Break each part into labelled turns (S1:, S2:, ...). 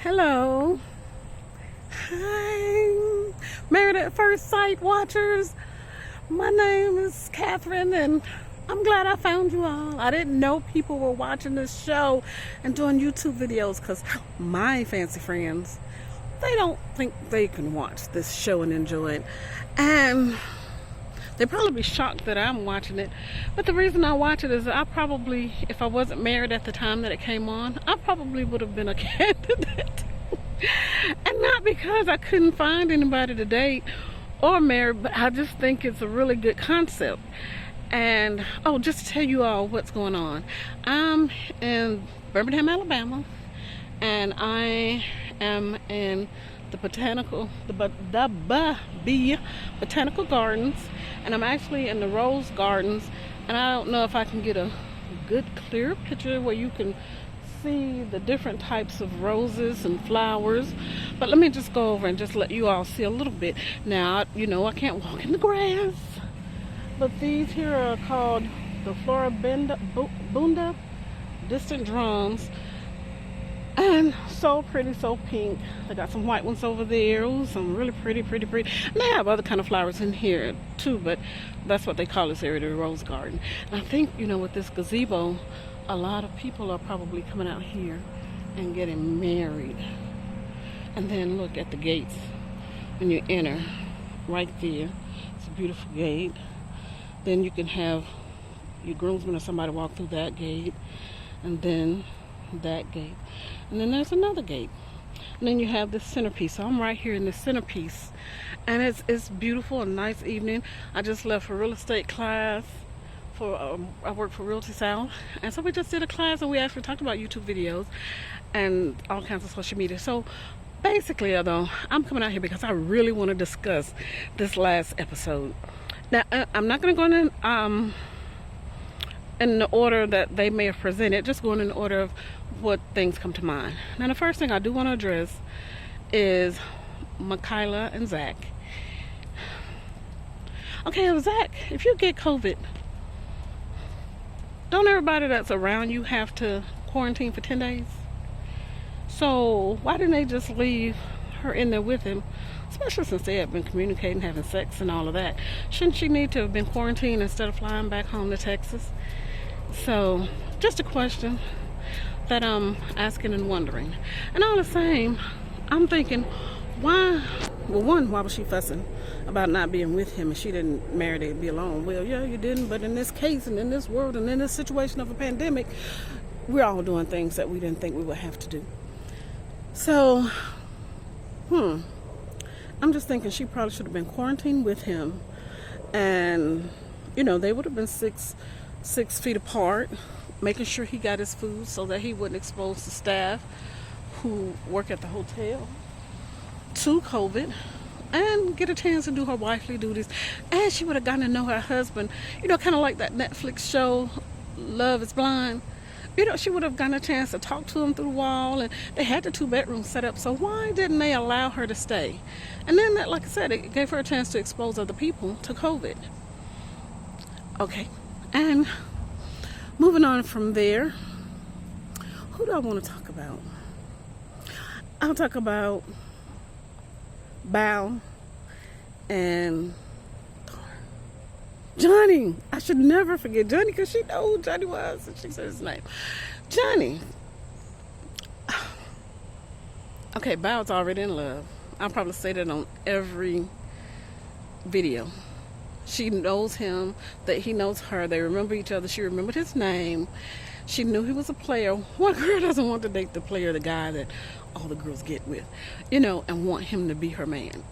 S1: Hello. Hi. Married at First Sight watchers. My name is Catherine and I'm glad I found you all. I didn't know people were watching this show and doing YouTube videos because my fancy friends, they don't think they can watch this show and enjoy it. And they'd probably be shocked that I'm watching it. But the reason I watch it is I probably, if I wasn't married at the time that it came on, I probably would have been a candidate. And not because I couldn't find anybody to date or marry, but I just think it's a really good concept. And just to tell you all what's going on, I'm in Birmingham, Alabama, and I am in the Botanical Gardens, and I'm actually in the Rose Gardens, and I don't know if I can get a good clear picture where you can see the different types of roses and flowers, but let me just go over and just let you all see a little bit. Now, you know I can't walk in the grass, but these here are called the Floribunda distant drums, and so pretty, so pink. They got some white ones over there. Ooh, some really pretty. And they have other kind of flowers in here too, but that's what they call this area, the Rose Garden. And I think, with this gazebo, a lot of people are probably coming out here and getting married. And then look at the gates when you enter, right there. It's a beautiful gate. Then you can have your groomsmen or somebody walk through that gate, and then that gate, and then there's another gate, and then you have this centerpiece. So I'm right here in the centerpiece, and it's beautiful, a nice evening. I just left for real estate class. I work for Realty South, and so we just did a class, and we actually talked about YouTube videos and all kinds of social media. So basically, though, I'm coming out here because I really want to discuss this last episode. Now, I'm not going to go in the order that they may have presented, just going in the order of what things come to mind. Now, the first thing I do want to address is Michaela and Zach. Okay, Zach, if you get COVID, don't everybody that's around you have to quarantine for 10 days? So why didn't they just leave her in there with him, especially since they had been communicating, having sex and all of that? Shouldn't she need to have been quarantined instead of flying back home to Texas? So just a question that I'm asking and wondering. And all the same, I'm thinking, why was she fussing about not being with him and she didn't marry to be alone? Well, yeah, you didn't, but in this case and in this world and in this situation of a pandemic, we're all doing things that we didn't think we would have to do. So I'm just thinking she probably should have been quarantined with him, and they would have been six feet apart, making sure he got his food so that he wouldn't expose the staff who work at the hotel to COVID, and get a chance to do her wifely duties. And she would have gotten to know her husband, kind of like that Netflix show Love is Blind. She would have gotten a chance to talk to him through the wall, and they had the 2-bedroom set up, so why didn't they allow her to stay? And then, like I said, it gave her a chance to expose other people to COVID. Okay, and moving on from there, who do I want to talk about? I'll talk about Bao and Johnny. I should never forget Johnny because she knew who Johnny was and she said his name. Johnny. Okay, Bao's already in love. I'll probably say that on every video. She knows him, that he knows her. They remember each other. She remembered his name. She knew he was a player. What girl doesn't want to date the player, the guy that all the girls get with, and want him to be her man?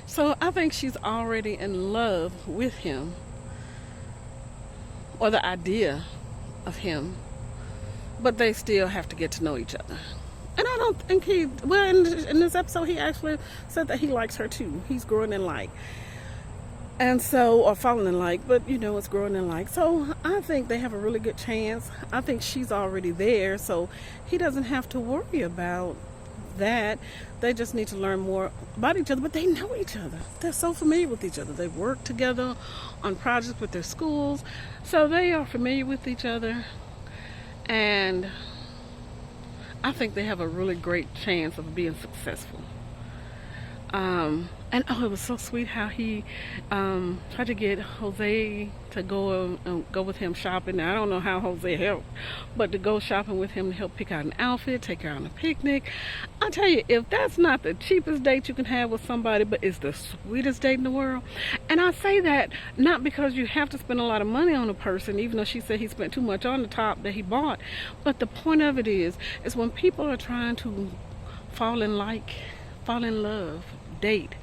S1: So I think she's already in love with him, or the idea of him, but they still have to get to know each other. And I don't think in this episode, he actually said that he likes her too. He's growing in like. And so, or falling in like, but it's growing in like. So I think they have a really good chance. I think she's already there, so he doesn't have to worry about that. They just need to learn more about each other, but they know each other. They're so familiar with each other. They've worked together on projects with their schools, so they are familiar with each other. And I think they have a really great chance of being successful. And oh, it was so sweet how he tried to get Jose to go with him shopping. Now, I don't know how Jose helped, but to go shopping with him to help pick out an outfit, take her on a picnic. I tell you, if that's not the cheapest date you can have with somebody, but it's the sweetest date in the world. And I say that not because you have to spend a lot of money on a person, even though she said he spent too much on the top that he bought. But the point of it is when people are trying to fall in love, date.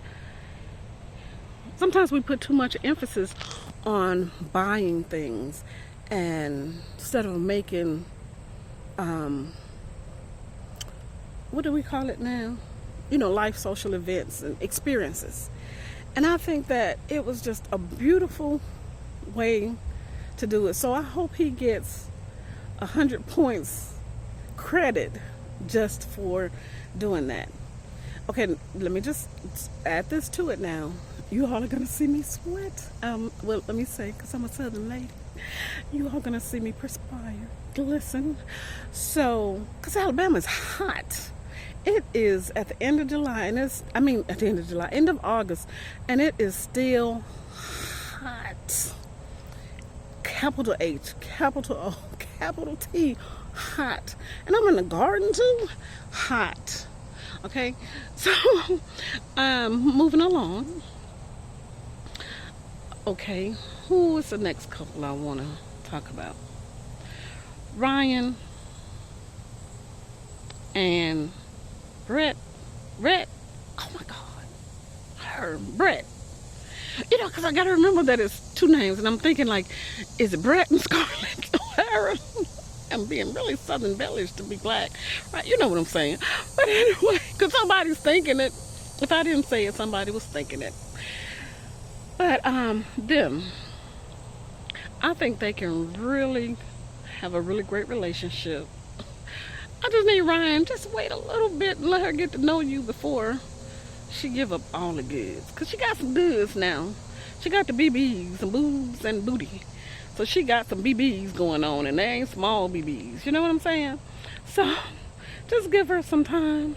S1: Sometimes we put too much emphasis on buying things, and instead of making, what do we call it now? Life social events and experiences. And I think that it was just a beautiful way to do it. So I hope he gets 100 points credit just for doing that. Okay, let me just add this to it now. You all are going to see me sweat. Well, let me say, because I'm a Southern lady, you all going to see me perspire, glisten. So, because Alabama is hot. It is at the end of July, and end of August, and it is still hot. Capital H, capital O, capital T, hot. And I'm in the garden too, hot. Okay, so moving along. Okay, who is the next couple I want to talk about? Ryan and Brett. Oh my God, Brett. Because I gotta remember that it's two names, and I'm thinking like, is it Brett and Scarlett O'Hara? I'm being really Southern Bellish to be black, right? You know what I'm saying. But anyway, because somebody's thinking it. If I didn't say it, somebody was thinking it. But them, I think they can really have a really great relationship. I just need Ryan, just wait a little bit and let her get to know you before she give up all the goods. Because she got some goods now. She got the BBs, some boobs and booty. So she got some BBs going on, and they ain't small BBs. You know what I'm saying? So just give her some time.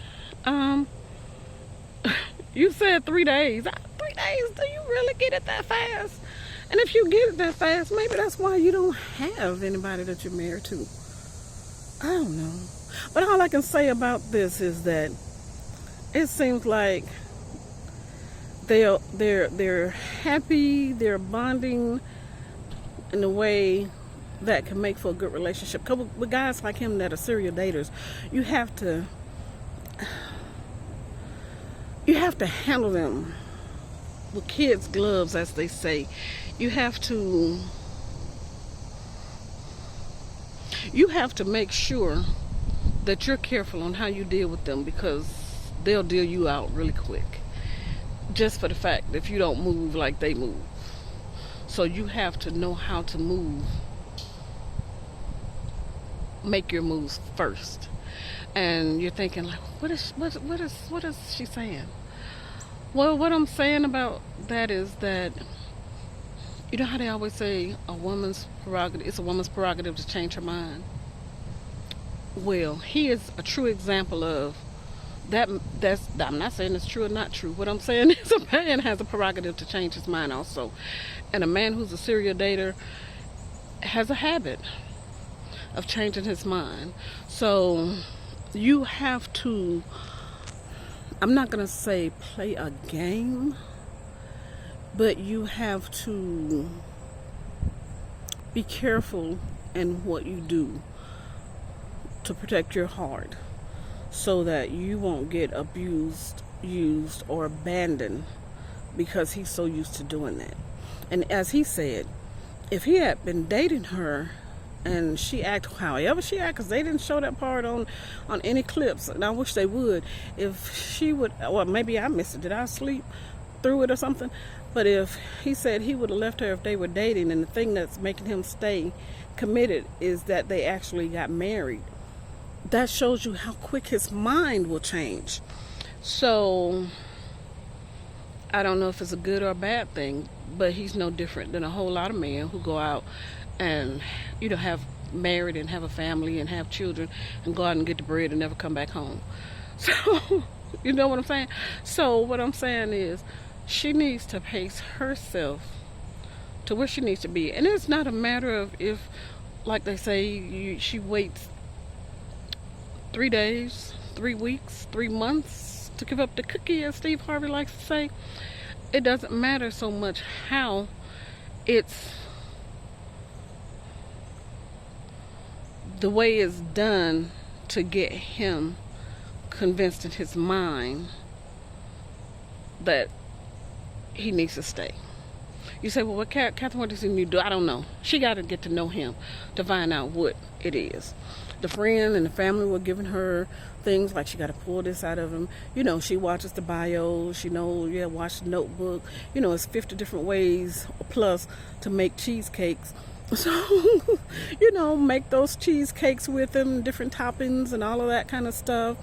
S1: You said 3 days. 3 days? Do you really get it that fast? And if you get it that fast, maybe that's why you don't have anybody that you're married to. I don't know. But all I can say about this is that it seems like they're happy, they're bonding in a way that can make for a good relationship. Because with guys like him that are serial daters, you have to handle them with kids' gloves, as they say. You have to make sure that you're careful on how you deal with them, because they'll deal you out really quick. Just for the fact that if you don't move like they move. So you have to know how to move. Make your moves first. And you're thinking like, what is she saying? Well, what I'm saying about that is that, you know how they always say it's a woman's prerogative to change her mind. Well, he is a true example of that. I'm not saying it's true or not true. What I'm saying is a man has a prerogative to change his mind also. And a man who's a serial dater has a habit of changing his mind. So you have to, I'm not going to say play a game, but you have to be careful in what you do to protect your heart, so that you won't get abused, used, or abandoned because he's so used to doing that. And as he said, if he had been dating her and she acted however she acted, because they didn't show that part on any clips, and I wish they would. If she would, well, maybe I missed it. Did I sleep through it or something? But if he said he would have left her if they were dating, and the thing that's making him stay committed is that they actually got married, that shows you how quick his mind will change. So I don't know if it's a good or a bad thing, but he's no different than a whole lot of men who go out and have married and have a family and have children and go out and get the bread and never come back home. So, you know what I'm saying? So what I'm saying is she needs to pace herself to where she needs to be. And it's not a matter of if, like they say, she waits 3 days, 3 weeks, 3 months to give up the cookie, as Steve Harvey likes to say. It doesn't matter so much how it's the way it's done to get him convinced in his mind that he needs to stay. You say, well, what Catherine, what does he need to do? I don't know. She got to get to know him to find out what it is. The friend and the family were giving her things like she got to pull this out of him. You know, she watches the bios. She knows, watch the notebook. You know, it's 50 different ways plus to make cheesecakes. So, you know, make those cheesecakes with them, different toppings and all of that kind of stuff.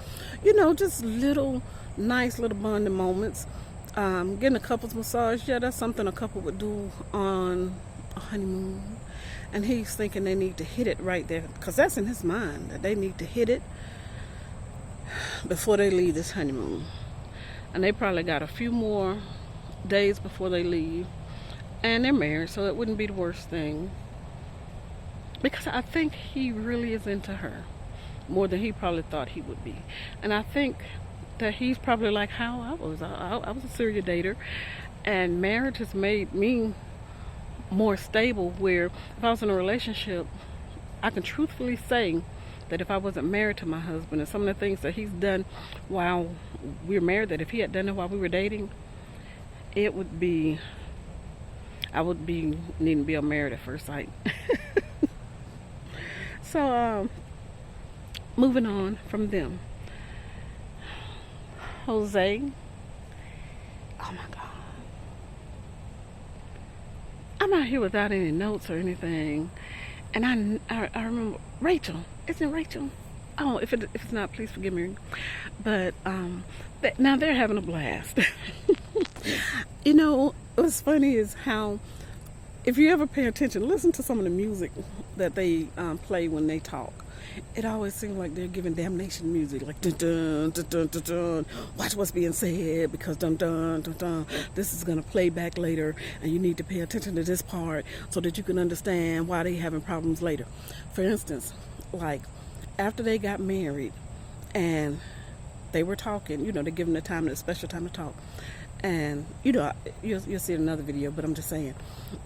S1: You know, just little, nice little bonding moments. Getting a couple's massage, that's something a couple would do on a honeymoon. And he's thinking they need to hit it right there, because that's in his mind, that they need to hit it before they leave this honeymoon. And they probably got a few more days before they leave. And they're married, so it wouldn't be the worst thing. Because I think he really is into her more than he probably thought he would be. And I think that he's probably like how I was. I was a serial dater, and marriage has made me more stable, where if I was in a relationship, I can truthfully say that if I wasn't married to my husband and some of the things that he's done while we were married, that if he had done it while we were dating, it would be, I would be needing to be married at first sight. So moving on from them, Jose, oh my God, I'm out here without any notes or anything, and I remember Rachel. Isn't it Rachel? Oh, if it's not, please forgive me. But now they're having a blast. You know, what's funny is how, if you ever pay attention, listen to some of the music that they play when they talk. It always seems like they're giving damnation music, like dun dun dun dun dun dun. Watch what's being said, because dun dun dun dun. This is gonna play back later, and you need to pay attention to this part so that you can understand why they having problems later. For instance, like after they got married, and they were talking, you know, they're giving the time, the special time to talk, and you know, you'll see it in another video, but I'm just saying,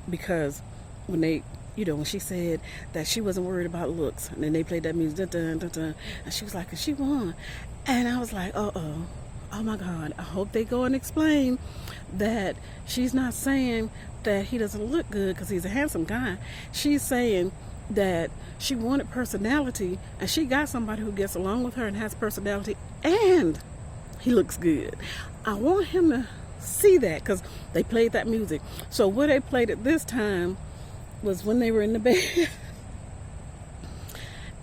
S1: because when they, you know, when she said that she wasn't worried about looks, and then they played that music, dun, dun, dun, dun, and she was like, she won. And I was like, oh my God, I hope they go and explain that she's not saying that he doesn't look good because he's a handsome guy. She's saying that she wanted personality, and she got somebody who gets along with her and has personality, and he looks good. I want him to see that, because they played that music. So where they played it this time was when they were in the bed.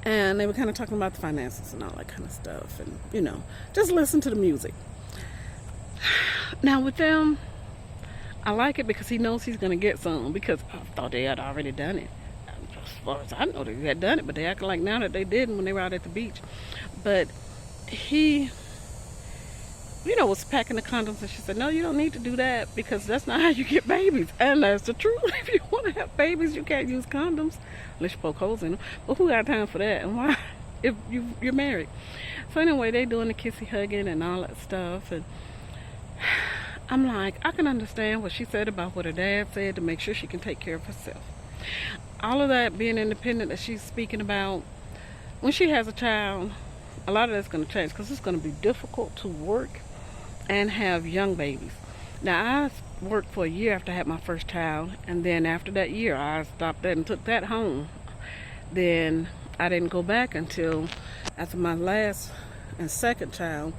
S1: And they were kind of talking about the finances and all that kind of stuff, and you know, just listen to the music. Now with them, I like it because he knows he's going to get some, because I thought they had already done it. As far as I know, they had done it, but they acting like now that they didn't when they were out at the beach. But he, you know, was packing the condoms, and she said, no, you don't need to do that, because that's not how you get babies. And that's the truth. If you want to have babies, you can't use condoms unless you poke holes in them. But who got time for that? And why, if you're married? So anyway, they doing the kissy hugging and all that stuff, and I'm like, I can understand what she said about what her dad said, to make sure she can take care of herself. All of that being independent that she's speaking about, when she has a child, a lot of that's going to change, because it's going to be difficult to work and have young babies. Now, I worked for a year after I had my first child, and then after that year, I stopped that and took that home. Then I didn't go back until after my last and second child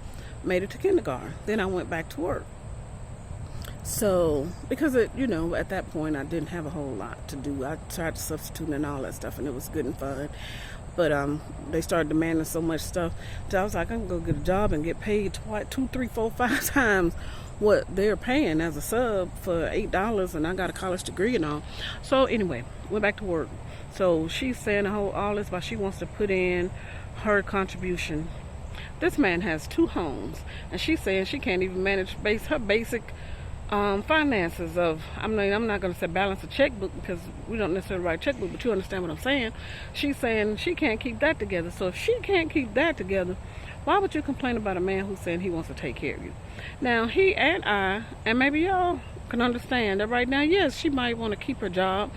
S1: made it to kindergarten. Then I went back to work. So, because it, you know, at that point I didn't have a whole lot to do. I tried to substitute and all that stuff, and it was good and fun. But they started demanding so much stuff, so I was like, I'm gonna go get a job and get paid twice, 2, 3, 4, 5 times what they're paying as a sub for $8, and I got a college degree and all. So anyway, went back to work. So she's saying all this while she wants to put in her contribution. This man has 2 homes, and she's saying she can't even manage her basic finances of, I'm not going to say balance a checkbook because we don't necessarily write checkbook, but you understand what I'm saying. She's saying she can't keep that together. So if she can't keep that together, why would you complain about a man who's saying he wants to take care of you? Now, he and I, and maybe y'all can understand that right now, yes, she might want to keep her job.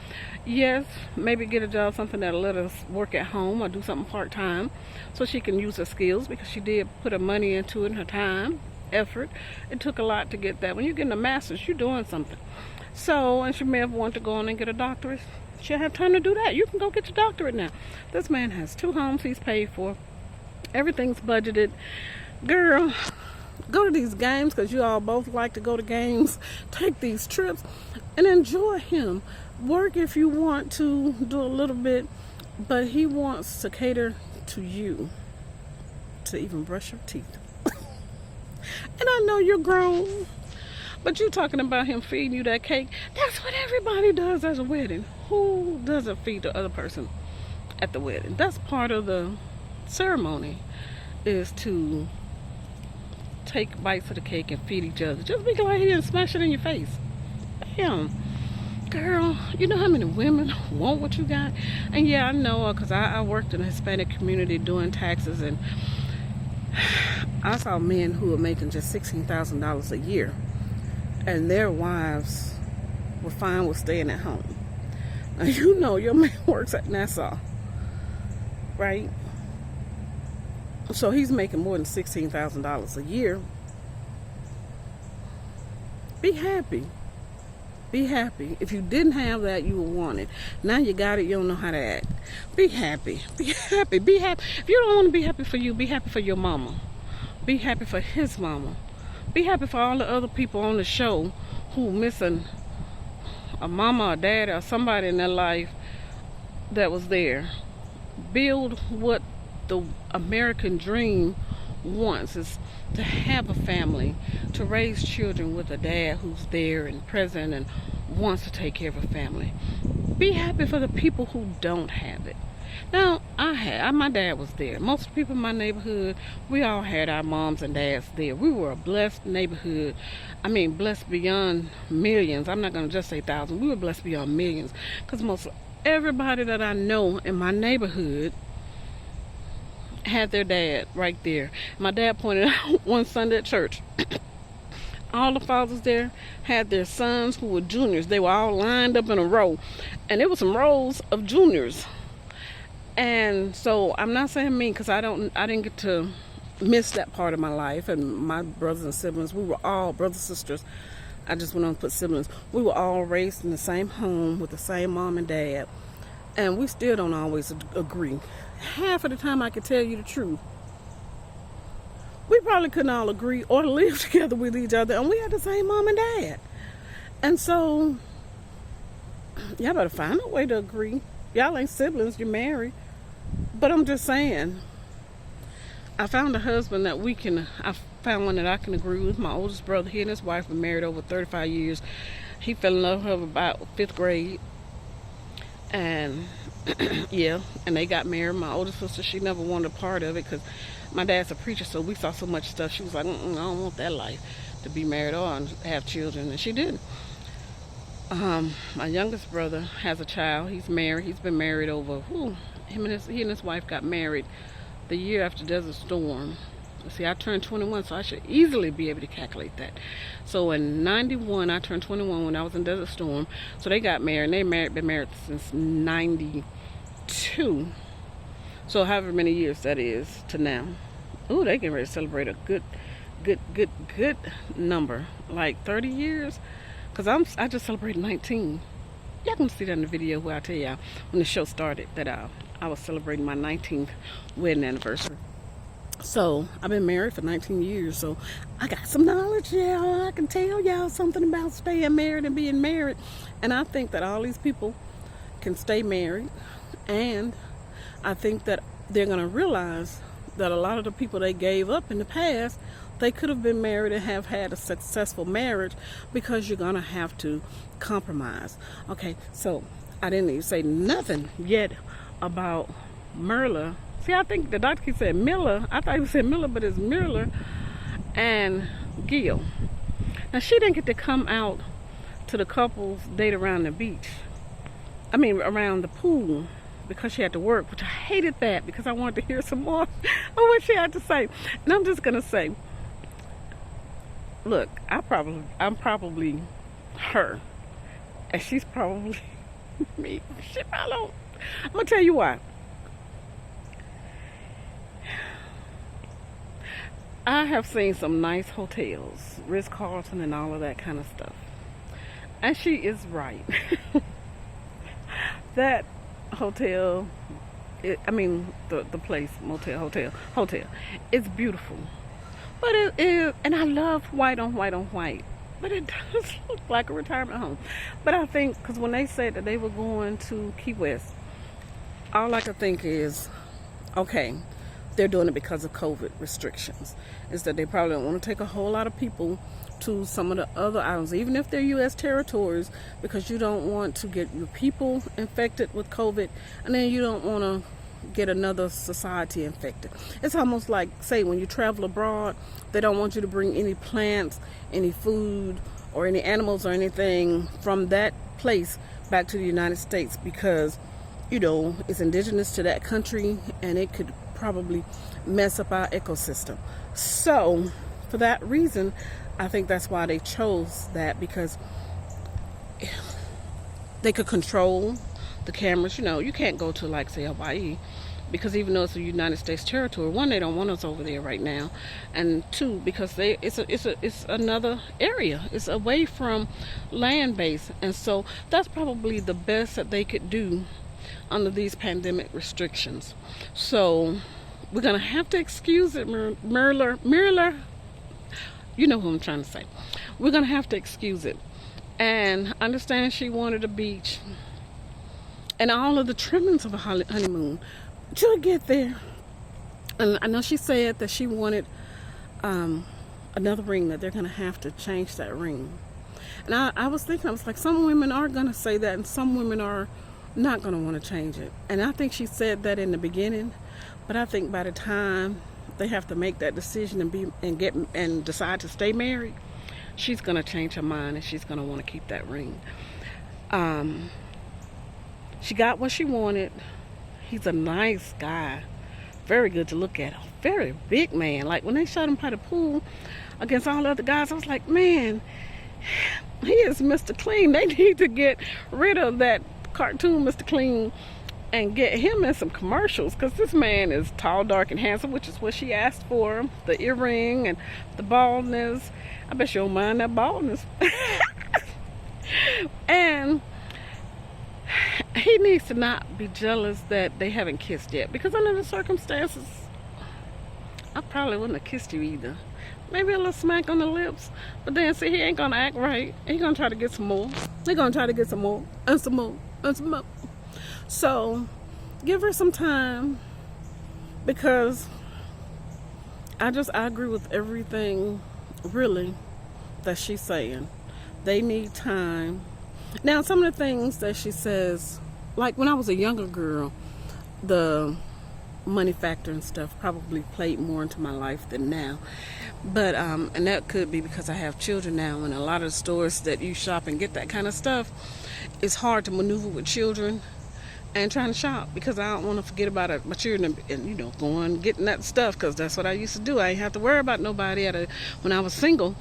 S1: Yes, maybe get a job, something that'll let us work at home or do something part-time so she can use her skills, because she did put her money into it and her time, effort. It took a lot to get that. When you're getting a master's, you're doing something. So, and she may have wanted to go on and get a doctorate. She'll have time to do that. You can go get your doctorate now. This man has 2 homes he's paid for. Everything's budgeted. Girl, go to these games, because you all both like to go to games. Take these trips and enjoy him. Work if you want to, do a little bit, but he wants to cater to you, to even brush your teeth. And I know you're grown, but you talking about him feeding you that cake. That's what everybody does at a wedding. Who doesn't feed the other person at the wedding? That's part of the ceremony, is to take bites of the cake and feed each other. Just be glad he didn't smash it in your face. Damn. Girl, you know how many women want what you got? And yeah, I know, because I worked in the Hispanic community doing taxes, and I saw men who were making just $16,000 a year, and their wives were fine with staying at home. Now, you know your man works at Nassau, right? So he's making more than $16,000 a year. Be happy. Be happy. If you didn't have that, you would want it. Now you got it, you don't know how to act. Be happy. Be happy. Be happy. If you don't want to be happy for you, be happy for your mama. Be happy for his mama. Be happy for all the other people on the show who missing a mama or dad or somebody in their life that was there. Build what the American dream wants, is to have a family, to raise children with a dad who's there and present and wants to take care of a family. Be happy for the people who don't have it. Now, my dad was there. Most people in my neighborhood, we all had our moms and dads there. We were a blessed neighborhood. I mean, blessed beyond millions. I'm not going to just say thousands. We were blessed beyond millions, because most everybody that I know in my neighborhood had their dad right there. My dad pointed out one Sunday at church, all the fathers there had their sons who were juniors. They were all lined up in a row, and there were some rows of juniors. And so I'm not saying mean, because I didn't get to miss that part of my life. And my brothers and siblings, we were all brothers and sisters. I just went on to put siblings. We were all raised in the same home with the same mom and dad, and we still don't always agree. Half of the time I could tell you the truth. We probably couldn't all agree or live together with each other, and we had the same mom and dad. And so y'all better find a way to agree. Y'all ain't siblings, you're married. But I'm just saying, I found a husband that I found one that I can agree with. My oldest brother, he and his wife were married over 35 years. He fell in love with her about 5th grade. And yeah, and they got married. My oldest sister, she never wanted a part of it, because my dad's a preacher, so we saw so much stuff. She was like, I don't want that life, to be married or have children, and she didn't. My youngest brother has a child. He's married. He's been married over, he and his wife got married the year after Desert Storm. See, I turned 21, so I should easily be able to calculate that. So in 91, I turned 21 when I was in Desert Storm. So they got married, and been married since 92. So however many years that is to now. Ooh, they getting ready to celebrate a good number, like 30 years. Because I just celebrated 19. Y'all can see that in the video where I tell y'all when the show started that I was celebrating my 19th wedding anniversary. So I've been married for 19 years, so I got some knowledge, y'all. I can tell y'all something about staying married and being married. And I think that all these people can stay married, and I think that they're going to realize that a lot of the people they gave up in the past, they could have been married and have had a successful marriage, because you're going to have to compromise. Okay, so I didn't even say nothing yet about Merla. See, I think the doctor keeps saying Miller. I thought he said Miller, but it's Miller and Gil. Now, she didn't get to come out to the couple's date around the beach. I mean, around the pool, because she had to work, which I hated that because I wanted to hear some more of what she had to say. And I'm just going to say, look, I'm probably her. And she's probably me. She probably don't. I'm going to tell you why. I have seen some nice hotels, Ritz-Carlton and all of that kind of stuff. And she is right. That hotel, the place, hotel, it's beautiful. But it is, and I love white on white on white. But it does look like a retirement home. But I think, because when they said that they were going to Key West, all I could think is, okay, they're doing it because of COVID restrictions. Is that they probably don't want to take a whole lot of people to some of the other islands, even if they're U.S. territories, because you don't want to get your people infected with COVID, and then you don't want to get another society infected. It's almost like, say, when you travel abroad, they don't want you to bring any plants, any food, or any animals or anything from that place back to the United States because, you know, it's indigenous to that country and it could probably mess up our ecosystem. So, for that reason, I think that's why they chose that, because they could control the cameras. You know, you can't go to, like, say, Hawaii, because even though it's a United States territory, one, they don't want us over there right now, and two, because it's another area. It's away from land base, and so that's probably the best that they could do under these pandemic restrictions. So we're gonna have to excuse it, Merler. You know who I'm trying to say. We're gonna have to excuse it, and understand she wanted a beach and all of the trimmings of a honeymoon. But you'll get there. And I know she said that she wanted another ring, that they're gonna have to change that ring. And I was thinking, I was like, some women are gonna say that, and some women are not gonna want to change it. And I think she said that in the beginning, but I think by the time they have to make that decision and decide to stay married, she's gonna change her mind and she's gonna want to keep that ring. She got what she wanted. He's a nice guy, very good to look at, a very big man. Like when they showed him by the pool against all the other guys, I was like, man, he is Mr. Clean. They need to get rid of that cartoon Mr. Clean and get him in some commercials, because this man is tall, dark, and handsome, which is what she asked for. The earring and the baldness. I bet you don't mind that baldness. And he needs to not be jealous that they haven't kissed yet, because under the circumstances, I probably wouldn't have kissed you either. Maybe a little smack on the lips, but then see, he ain't gonna act right. He gonna try to get some more. He gonna try to get some more and some more and some more. So give her some time, because I agree with everything really that she's saying. They need time. Now, some of the things that she says, like when I was a younger girl, the money factor and stuff probably played more into my life than now. But and that could be because I have children now, and a lot of the stores that you shop and get that kind of stuff, it's hard to maneuver with children and trying to shop, because I don't want to forget about my children and you know, going getting that stuff, because that's what I used to do. I didn't have to worry about nobody when I was single,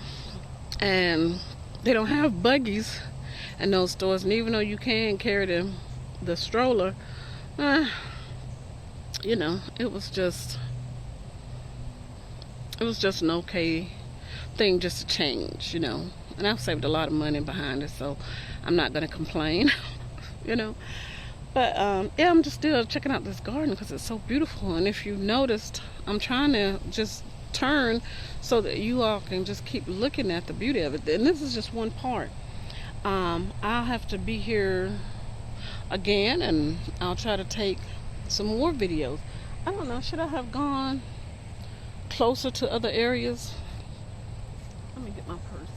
S1: and they don't have buggies in those stores. And even though you can carry the stroller, you know, it was just an okay thing just to change, you know. And I've saved a lot of money behind it, so I'm not gonna complain. You know. But yeah, I'm just still checking out this garden because it's so beautiful. And if you noticed, I'm trying to just turn so that you all can just keep looking at the beauty of it. And this is just one part. I'll have to be here again, and I'll try to take some more videos. I don't know, should I have gone closer to other areas? Let me get my purse.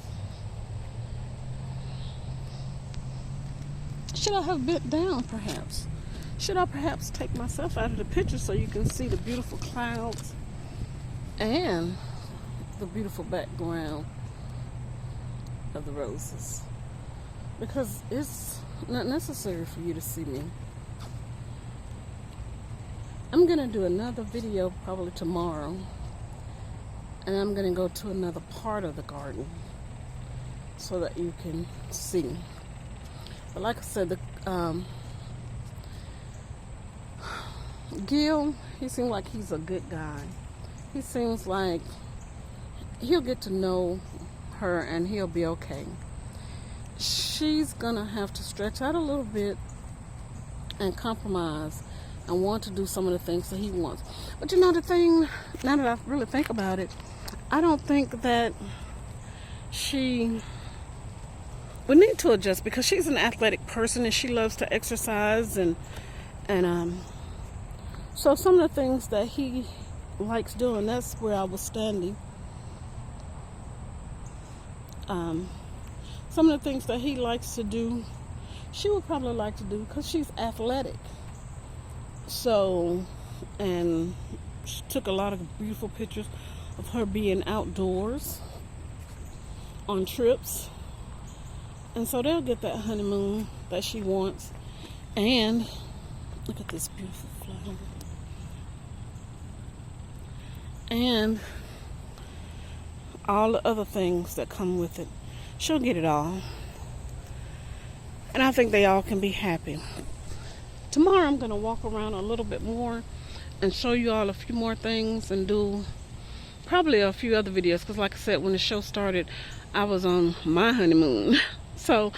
S1: should I have bent down perhaps? Should I perhaps take myself out of the picture so you can see the beautiful clouds and the beautiful background of the roses? Because it's not necessary for you to see me. I'm gonna do another video probably tomorrow, and I'm gonna go to another part of the garden so that you can see. But like I said, the Gil, he seems like he's a good guy. He seems like he'll get to know her and he'll be okay. She's gonna have to stretch out a little bit and compromise and want to do some of the things that he wants. But you know the thing, now that I really think about it, I don't think that she would need to adjust, because she's an athletic person and she loves to exercise, and so some of the things that he likes doing, that's where I was standing. Some of the things that he likes to do, she would probably like to do, because she's athletic. So, and she took a lot of beautiful pictures of her being outdoors on trips. And so they'll get that honeymoon that she wants. And look at this beautiful flower. And all the other things that come with it. She'll get it all. And I think they all can be happy. Tomorrow I'm going to walk around a little bit more and show you all a few more things and do probably a few other videos. Because like I said, when the show started, I was on my honeymoon. So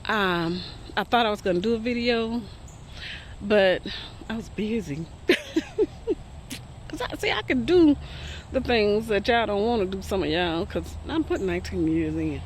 S1: I thought I was going to do a video, but I was busy. Because I can do the things that y'all don't want to do, some of y'all, because I'm putting 19 years in.